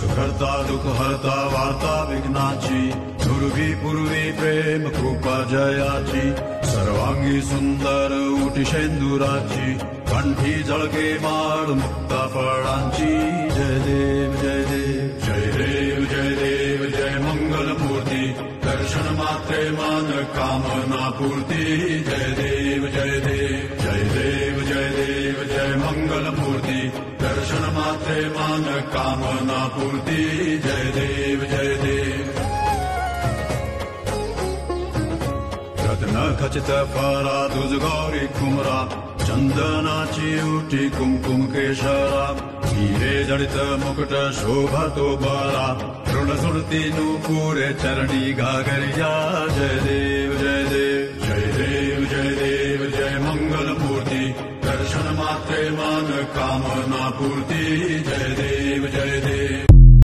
सुखहर्ता दुःखहर्ता वार्ता विघ्नाची दुर्वी पूर्वी प्रेम कृपा जयाची सर्वांगी सुंदर उटी शेंदुराची कंठी जळके माळ मुक्ता फळांची जय देव जय देव जय देव जय देव जय मंगल मूर्ती दर्शन मात्रे मान कामना पूर्ती जय देव जय देव जय देव जय देव जय मंगल मूर्ती दर्शन मात्रे मान कामना पूर्ती जय देव जय देव रत्न खचित फरा दुज गौरी कुमरा चंदनाची उठी कुमकुम केशरा हिरे जडित मुकुट शोभतो बरा ऋण सुरती नूपुरे चरणी घागरिया जय देव जय देव